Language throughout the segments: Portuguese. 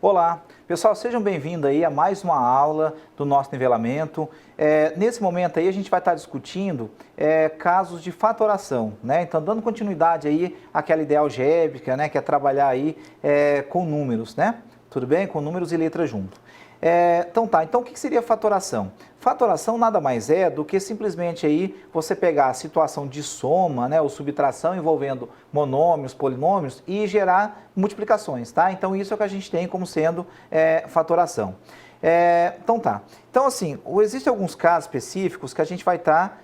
Olá, pessoal, sejam bem-vindos aí a mais uma aula do nosso nivelamento. Nesse momento aí a gente vai estar discutindo casos de fatoração, né? Então, dando continuidade aí àquela ideia algébrica, né? Que é trabalhar aí com números, né? Tudo bem? Com números e letras junto. Então o que seria fatoração? Fatoração nada mais é do que simplesmente aí você pegar a situação de soma, né, ou subtração envolvendo monômios, polinômios e gerar multiplicações, tá? Então isso é o que a gente tem como sendo fatoração. Então assim, existem alguns casos específicos que a gente vai estar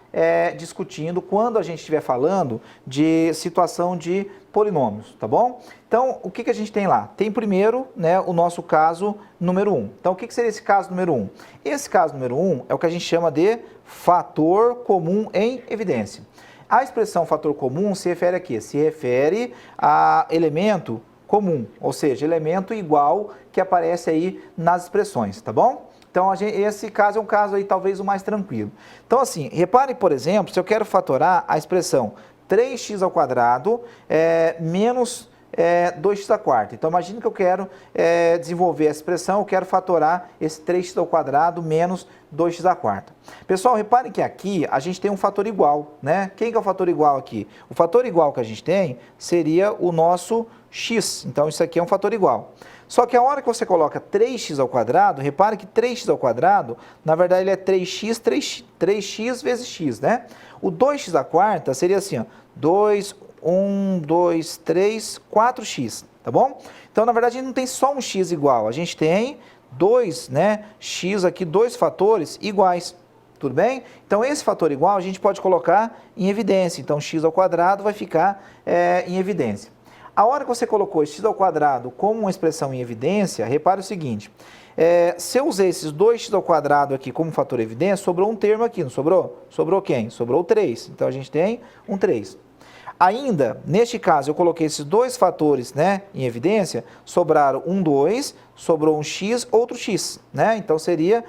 discutindo quando a gente estiver falando de situação de polinômios, tá bom? Então, o que a gente tem lá? Tem primeiro, né, o nosso caso número 1. Então, o que seria esse caso número 1? Esse caso número 1 é o que a gente chama de fator comum em evidência. A expressão fator comum se refere a quê? Se refere a elemento comum, ou seja, elemento igual que aparece aí nas expressões, tá bom? Então, esse caso é um caso aí talvez o mais tranquilo. Então, assim, repare, por exemplo, se eu quero fatorar a expressão 3x ao quadrado menos 2x à quarta. Então, imagine que eu quero desenvolver essa expressão, eu quero fatorar esse 3x ao quadrado menos 2x à quarta. Pessoal, reparem que aqui a gente tem um fator igual, né? Quem que é o fator igual aqui? O fator igual que a gente tem seria o nosso x. Então, isso aqui é um fator igual. Só que a hora que você coloca 3x ao quadrado, repare que 3x ao quadrado, na verdade ele é 3x vezes x, né? O 2x à quarta seria assim, ó, 1, 2, 3, 4x, tá bom? Então, na verdade, a gente não tem só um x igual, a gente tem dois, né, x aqui, dois fatores iguais, tudo bem? Então, esse fator igual a gente pode colocar em evidência, então x ao quadrado vai ficar em evidência. A hora que você colocou esse x ao quadrado como uma expressão em evidência, repare o seguinte, se eu usei esses 2x ao quadrado aqui como fator evidência, sobrou um termo aqui, não sobrou? Sobrou quem? Sobrou 3, então a gente tem um 3. Ainda, neste caso, eu coloquei esses dois fatores, né, em evidência, sobraram um 2, sobrou um x, outro x, né? Então seria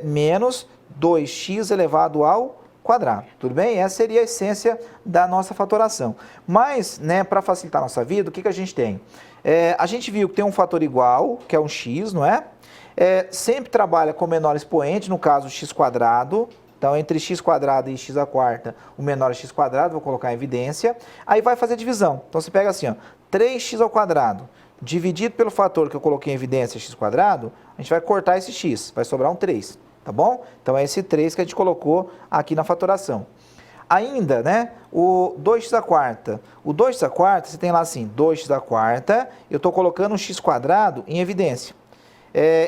menos 2x elevado ao quadrado, tudo bem? Essa seria a essência da nossa fatoração. Mas, né, para facilitar a nossa vida, o que a gente tem? A gente viu que tem um fator igual, que é um x, não é? Sempre trabalha com menor expoente, no caso x quadrado. Então, entre x quadrado e x à quarta, o menor é x quadrado, vou colocar em evidência. Aí vai fazer divisão. Então, você pega assim, ó, 3x ao quadrado, dividido pelo fator que eu coloquei em evidência, x quadrado, a gente vai cortar esse x, vai sobrar um 3. Tá bom? Então, é esse 3 que a gente colocou aqui na fatoração. Ainda, né, o 2x à quarta. O 2x à quarta, você tem lá assim, 2x à quarta, eu estou colocando um x quadrado em evidência.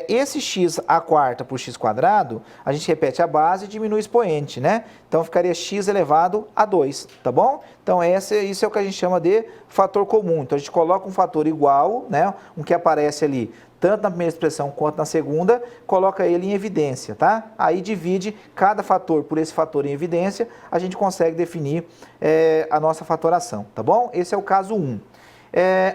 Esse x à quarta por x quadrado, a gente repete a base e diminui o expoente, né? Então, ficaria x elevado a 2, tá bom? Então, isso é o que a gente chama de fator comum. Então, a gente coloca um fator igual, né? Um que aparece ali tanto na primeira expressão quanto na segunda, coloca ele em evidência, tá? Aí divide cada fator por esse fator em evidência, a gente consegue definir a nossa fatoração, tá bom? Esse é o caso 1.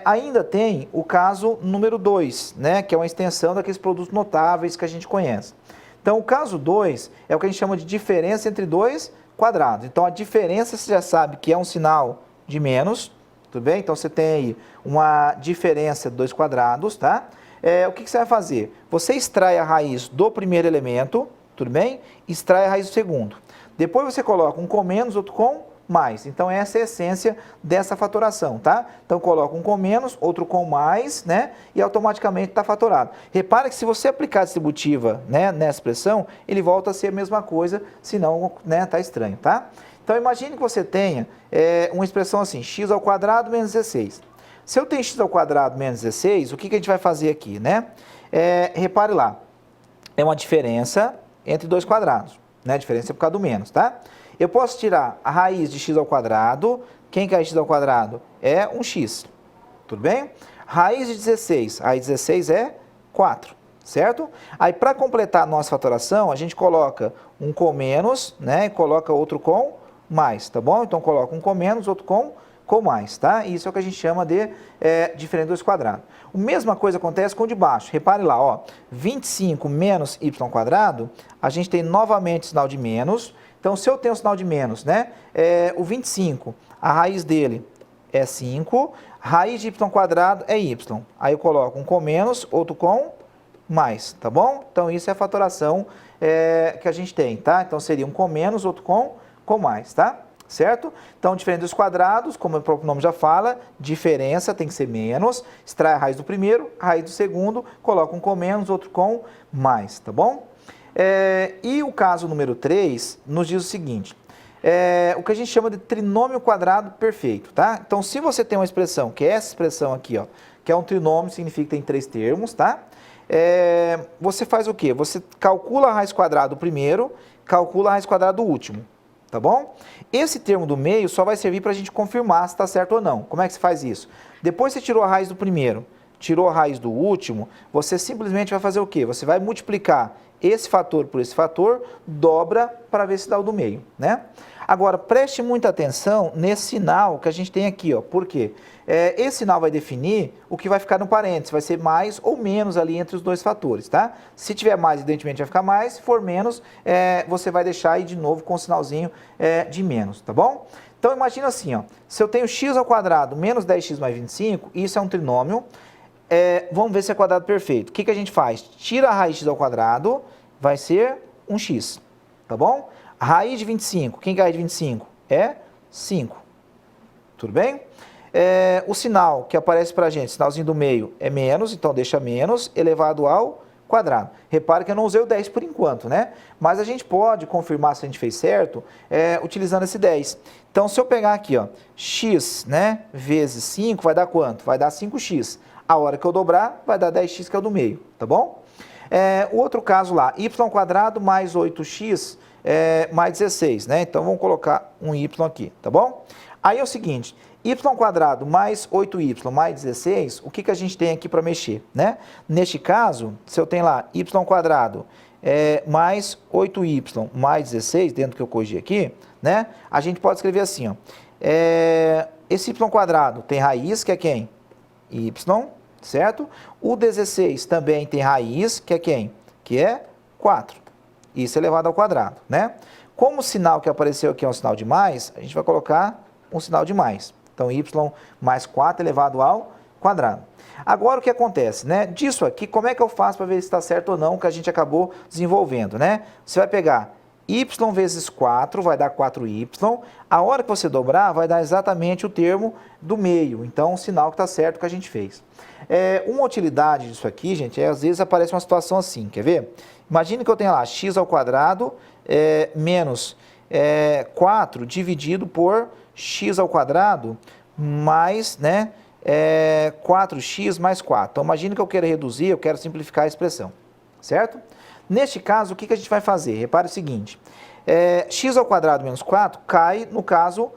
Ainda tem o caso número 2, né? Que é uma extensão daqueles produtos notáveis que a gente conhece. Então, o caso 2 é o que a gente chama de diferença entre dois quadrados. Então, a diferença você já sabe que é um sinal de menos, tudo bem? Então, você tem aí uma diferença de dois quadrados, tá? O que você vai fazer? Você extrai a raiz do primeiro elemento, tudo bem? Extrai a raiz do segundo. Depois você coloca um com menos, outro com mais. Então, essa é a essência dessa fatoração, tá? Então, coloca um com menos, outro com mais, né? E automaticamente está fatorado. Repara que se você aplicar a distributiva, né, nessa expressão, ele volta a ser a mesma coisa, senão, né, tá estranho, tá? Então, imagine que você tenha uma expressão assim, x ao quadrado menos 16. Se eu tenho x ao quadrado menos 16, o que a gente vai fazer aqui, né? Repare lá, é uma diferença entre dois quadrados, né? A diferença é por causa do menos, tá? Eu posso tirar a raiz de x ao quadrado. Quem que é x ao quadrado? É um x, tudo bem? Raiz de 16, raiz de 16 é 4, certo? Aí, para completar a nossa fatoração, a gente coloca um com menos, né? E coloca outro com mais, tá bom? Então, coloca um com menos, outro com mais, tá? Isso é o que a gente chama de diferença de dois quadrados. A mesma coisa acontece com o de baixo. Repare lá, ó, 25 menos y quadrado, a gente tem novamente sinal de menos. Então, se eu tenho um sinal de menos, né? O 25, a raiz dele é 5, Raiz de y² é y. Aí eu coloco um com menos, outro com mais, tá bom? Então isso é a fatoração que a gente tem, tá? Então seria um com menos, outro com mais, tá? Certo? Então, diferença dos quadrados, como o próprio nome já fala, diferença tem que ser menos, extrai a raiz do primeiro, a raiz do segundo, coloca um com menos, outro com mais, tá bom? E o caso número 3 nos diz o seguinte, o que a gente chama de trinômio quadrado perfeito, tá? Então, se você tem uma expressão, que é essa expressão aqui, ó, que é um trinômio, significa que tem 3 termos, tá? Você faz o quê? Você calcula a raiz quadrada do primeiro, calcula a raiz quadrada do último. Tá bom? Esse termo do meio só vai servir para a gente confirmar se está certo ou não. Como é que se faz isso? Depois que você tirou a raiz do primeiro, tirou a raiz do último, você simplesmente vai fazer o quê? Você vai multiplicar esse fator por esse fator, dobra para ver se dá o do meio, né? Agora, preste muita atenção nesse sinal que a gente tem aqui, ó. Por quê? Esse sinal vai definir o que vai ficar no parênteses, vai ser mais ou menos ali entre os dois fatores, tá? Se tiver mais, evidentemente vai ficar mais, se for menos, você vai deixar aí de novo com o sinalzinho de menos, tá bom? Então, imagina assim, ó, se eu tenho x² menos 10x mais 25, isso é um trinômio, vamos ver se é quadrado perfeito. O que a gente faz? Tira a raiz x², vai ser um x, tá bom? Raiz de 25, quem que é a raiz de 25? É 5, tudo bem? O sinal que aparece para a gente, sinalzinho do meio, é menos, então deixa menos, elevado ao quadrado. Repare que eu não usei o 10 por enquanto, né? Mas a gente pode confirmar se a gente fez certo utilizando esse 10. Então, se eu pegar aqui, ó, x, né, vezes 5, vai dar quanto? Vai dar 5x. A hora que eu dobrar, vai dar 10x, que é o do meio, tá bom? O outro caso lá, y² mais 8x mais 16, né? Então, vamos colocar um y aqui, tá bom? Aí é o seguinte, y² mais 8y mais 16, o que a gente tem aqui para mexer, né? Neste caso, se eu tenho lá y² mais 8y mais 16, dentro que eu corrigi aqui, né? A gente pode escrever assim, ó. Esse y² tem raiz, que é quem? Y, certo? O 16 também tem raiz, que é quem? Que é 4. Isso elevado ao quadrado, né? Como o sinal que apareceu aqui é um sinal de mais, a gente vai colocar um sinal de mais. Então, y mais 4 elevado ao quadrado. Agora, o que acontece, né? Disso aqui, como é que eu faço para ver se está certo ou não, que a gente acabou desenvolvendo, né? Você vai pegar y vezes 4, vai dar 4y. A hora que você dobrar, vai dar exatamente o termo do meio. Então, o sinal que está certo que a gente fez. Uma utilidade disso aqui, gente, às vezes aparece uma situação assim, quer ver? Imagine que eu tenha lá x² menos 4 dividido por x² mais, né, 4x mais 4. Então, imagine que eu quero reduzir, eu quero simplificar a expressão, certo? Neste caso, o que a gente vai fazer? Repare o seguinte, x² menos 4 cai, no caso,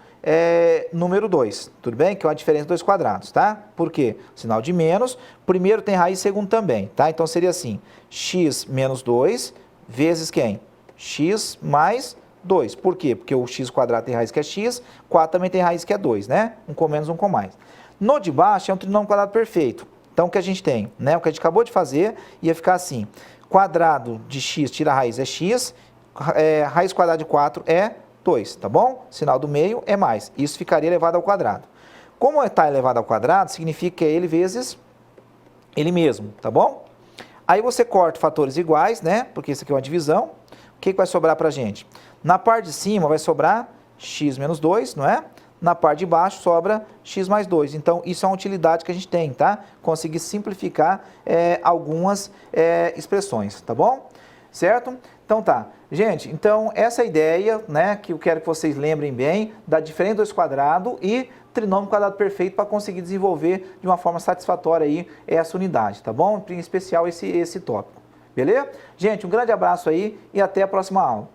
número 2, tudo bem? Que é uma diferença de 2 quadrados, tá? Por quê? Sinal de menos, primeiro tem raiz, segundo também, tá? Então, seria assim, x menos 2 vezes quem? X mais 2. Por quê? Porque o x² tem raiz que é x, 4 também tem raiz que é 2, né? Um com menos, um com mais. No de baixo é um trinômio quadrado perfeito. Então, o que a gente tem, né? O que a gente acabou de fazer ia ficar assim, quadrado de x tira a raiz é x, raiz quadrada de 4 é 2, tá bom? Sinal do meio é mais. Isso ficaria elevado ao quadrado. Como está elevado ao quadrado, significa que é ele vezes ele mesmo, tá bom? Aí você corta fatores iguais, né? Porque isso aqui é uma divisão. O que vai sobrar para a gente? Na parte de cima vai sobrar x menos 2, não é? Na parte de baixo sobra x mais 2. Então, isso é uma utilidade que a gente tem, tá? Conseguir simplificar algumas expressões, tá bom? Certo? Então tá. Gente, então essa é a ideia, né, que eu quero que vocês lembrem bem, da diferença dos quadrados e trinômio quadrado perfeito para conseguir desenvolver de uma forma satisfatória aí essa unidade, tá bom? Em especial esse tópico. Beleza? Gente, um grande abraço aí e até a próxima aula.